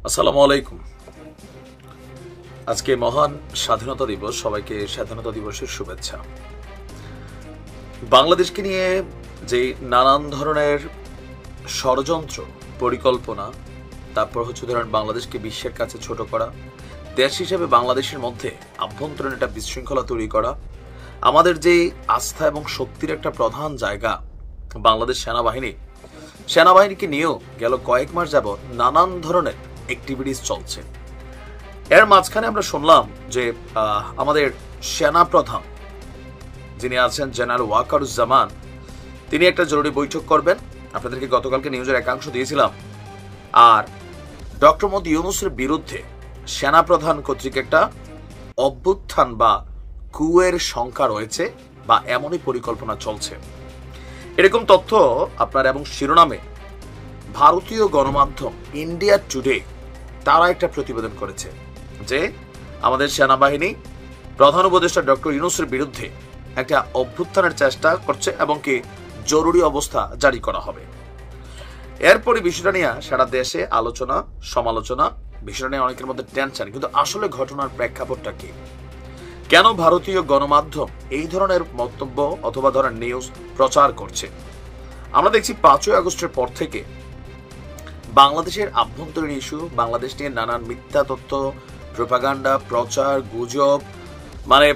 আসসালামু আলাইকুম। আজকে মহান স্বাধীনতা দিবস, সবাইকে স্বাধীনতা দিবসের শুভেচ্ছা। বাংলাদেশকে নিয়ে যে নানান ধরনের ষড়যন্ত্র, পরিকল্পনা, তারপর ধরেন বাংলাদেশকে বিশ্বের কাছে ছোট করা, দেশ হিসেবে বাংলাদেশের মধ্যে আভ্যন্তরীণ একটা বিশৃঙ্খলা তৈরি করা, আমাদের যে আস্থা এবং শক্তির একটা প্রধান জায়গা বাংলাদেশ সেনাবাহিনীকে নিয়েও গেল কয়েক মাস যাবৎ নানান ধরনের অ্যাক্টিভিটিস চলছে। এর মাঝখানে আমরা শুনলাম যে আমাদের সেনা প্রধান যিনি আছেন জেনারেল ওয়াকারুজ্জামান, তিনি একটা জরুরি বৈঠক করবেন। আপনাদেরকে গতকালকে নিউজের একাংশ দিয়েছিলাম। আর ডক্টর মোহাম্মদ ইউনূসের বিরুদ্ধে সেনা প্রধান কর্তৃক একটা অভ্যুত্থান বা কুয়ের শঙ্কা রয়েছে বা এমনই পরিকল্পনা চলছে, এরকম তথ্য আপনার এবং শিরোনামে ভারতীয় গণমাধ্যম ইন্ডিয়া টুডে তারা একটা প্রতিবেদন করেছে যে আমাদের সেনাবাহিনী প্রধান উপদেষ্টা ডক্টর ইউনূসের বিরুদ্ধে একটা অভ্যুত্থানের চেষ্টা করছে এবং কি জরুরি অবস্থা জারি করা হবে। এরপরে বিষয়টা নিয়ে সারা দেশে আলোচনা সমালোচনা, বিষয়টা নিয়ে অনেকের মধ্যে টেনশন। কিন্তু আসলে ঘটনার প্রেক্ষাপটটা কি, কেন ভারতীয় গণমাধ্যম এই ধরনের বক্তব্য অথবা ধরেন নিউজ প্রচার করছে? আমরা দেখছি 5ই আগস্টের পর থেকে বাংলাদেশের আভ্যন্তরীণ ইস্যু, বাংলাদেশ নিয়ে নানান মিথ্যা তথ্য, প্রোপাগান্ডা, প্রচার, গুজব, মানে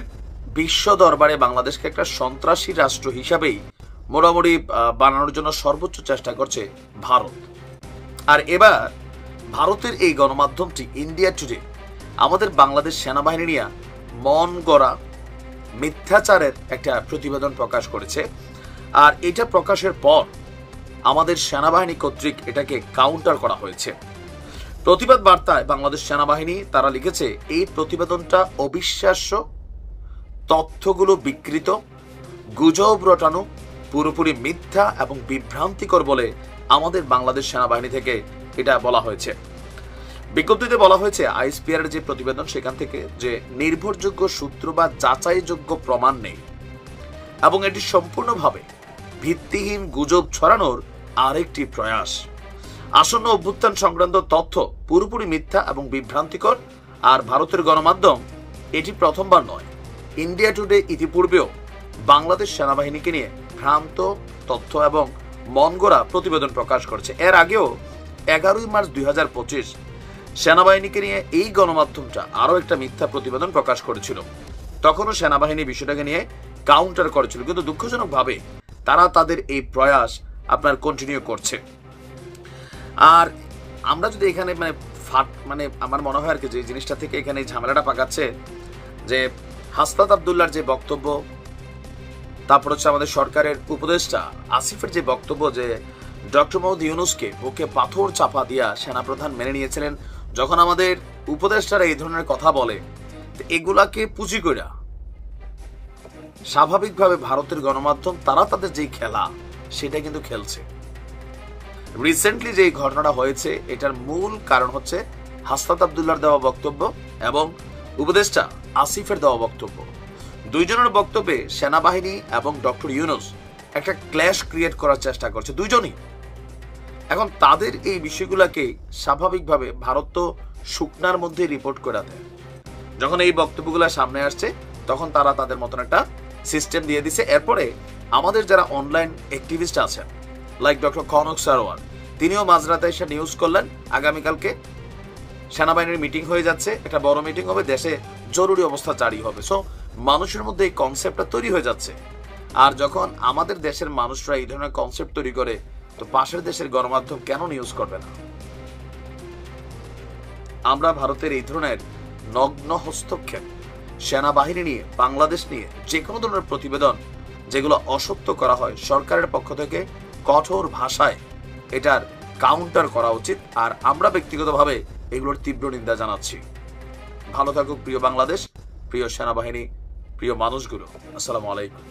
বিশ্ব দরবারে বাংলাদেশকে একটা সন্ত্রাসী রাষ্ট্র হিসাবেই মোটামুটি বানানোর জন্য সর্বোচ্চ চেষ্টা করছে ভারত। আর এবার ভারতের এই গণমাধ্যমটি ইন্ডিয়া টুডে আমাদের বাংলাদেশ সেনাবাহিনী নিয়ে মন গড়া মিথ্যাচারের একটা প্রতিবেদন প্রকাশ করেছে। আর এটা প্রকাশের পর আমাদের সেনাবাহিনী কর্তৃক এটাকে কাউন্টার করা হয়েছে। প্রতিবাদ বার্তায় বাংলাদেশ সেনাবাহিনী তারা লিখেছে, এই প্রতিবেদনটা অবিশ্বাস্য, তথ্যগুলো বিকৃত, গুজব রটানো, পুরোপুরি মিথ্যা এবং বিভ্রান্তিকর বলে আমাদের বাংলাদেশ সেনাবাহিনী থেকে এটা বলা হয়েছে। বিজ্ঞপ্তিতে বলা হয়েছে আইএসপিআর এর যে প্রতিবেদন সেখান থেকে যে নির্ভরযোগ্য সূত্র বা যাচাইযোগ্য প্রমাণ নেই এবং এটি সম্পূর্ণভাবে ভিত্তিহীন গুজব ছড়ানোর আরেকটি প্রয়াস। আসন্ন অভ্যুত্থান সংক্রান্ত তথ্য পুরোপুরি মিথ্যা এবং বিভ্রান্তিকর। আর ভারতের গণমাধ্যম এটি প্রথমবার নয়, ইন্ডিয়া টুডে ইতিপূর্বেও বাংলাদেশ সেনাবাহিনীকে নিয়ে ভ্রান্ত তথ্য এবং মনগড়া প্রতিবেদন প্রকাশ করেছে। এর আগেও 11ই মার্চ 2025 সেনাবাহিনীকে নিয়ে এই গণমাধ্যমটা আরো একটা মিথ্যা প্রতিবেদন প্রকাশ করেছিল। তখনও সেনাবাহিনী বিষয়টাকে নিয়ে কাউন্টার করেছিল, কিন্তু দুঃখজনকভাবে তারা তাদের এই প্রয়াস আপনার কন্টিনিউ করছে। আর আমরা যদি এখানে মানে আমার মনে হয় আর কি যে জিনিসটা থেকে এখানে ঝামেলাটা পাকাচ্ছে যে হাসনাত আব্দুল্লাহর যে বক্তব্য, তারপর হচ্ছে আমাদের সরকারের উপদেষ্টা আসিফের যে বক্তব্য যে ডক্টর মোহাম্মদ ইউনূসকে বুকে পাথর চাপা দিয়া সেনাপ্রধান মেনে নিয়েছিলেন, যখন আমাদের উপদেষ্টারা এই ধরনের কথা বলে এগুলাকে পুঁজি কইরা স্বাভাবিকভাবে ভারতের গণমাধ্যম তারা তাদের যেই খেলা সেটা কিন্তু খেলছে। রিসেন্টলি যে ঘটনাটা হয়েছে এটার মূল কারণ হচ্ছে হাসনাত আব্দুল্লাহর দেওয়া বক্তব্য এবং উপদেষ্টা আসিফের দেওয়া বক্তব্য। দুইজনের বক্তব্যে সেনাবাহিনী এবং ডক্টর ইউনূস একটা ক্ল্যাশ ক্রিয়েট করার চেষ্টা করছে দুইজনই। এখন তাদের এই বিষয়গুলোকে স্বাভাবিকভাবে ভারত তো শুকনার মধ্যে রিপোর্ট করে দেয়। যখন এই বক্তব্যগুলো সামনে আসছে তখন তারা তাদের মতন একটা সিস্টেম দিয়ে দিছে। এরপরে আমাদের যারা অনলাইন অ্যাক্টিভিস্ট আছেন লাইক ডক্টর কনক সারোয়ার, তিনিও মাঝরাতে এসে নিউজ করলেন আগামীকালকে সেনাবাহিনীর মিটিং হয়ে যাচ্ছে, একটা বড় মিটিং হবে, দেশে জরুরি অবস্থা জারি হবে। সো মানুষের মধ্যে এই কনসেপ্টটা তৈরি হয়ে যাচ্ছে। আর যখন আমাদের দেশের মানুষরা এই ধরনের কনসেপ্ট তৈরি করে, তো পাশের দেশের গণমাধ্যম কেন নিউজ করবে না? আমরা ভারতের এই ধরনের নগ্ন হস্তক্ষেপ, সেনাবাহিনী নিয়ে, বাংলাদেশ নিয়ে যে কোনো ধরনের প্রতিবেদন যেগুলো অসত্য করা হয়, সরকারের পক্ষ থেকে কঠোর ভাষায় এটার কাউন্টার করা উচিত। আর আমরা ব্যক্তিগতভাবে এগুলোর তীব্র নিন্দা জানাচ্ছি। ভালো থাকুক প্রিয় বাংলাদেশ, প্রিয় সেনাবাহিনী, প্রিয় মানুষগুলো। আসসালামু আলাইকুম।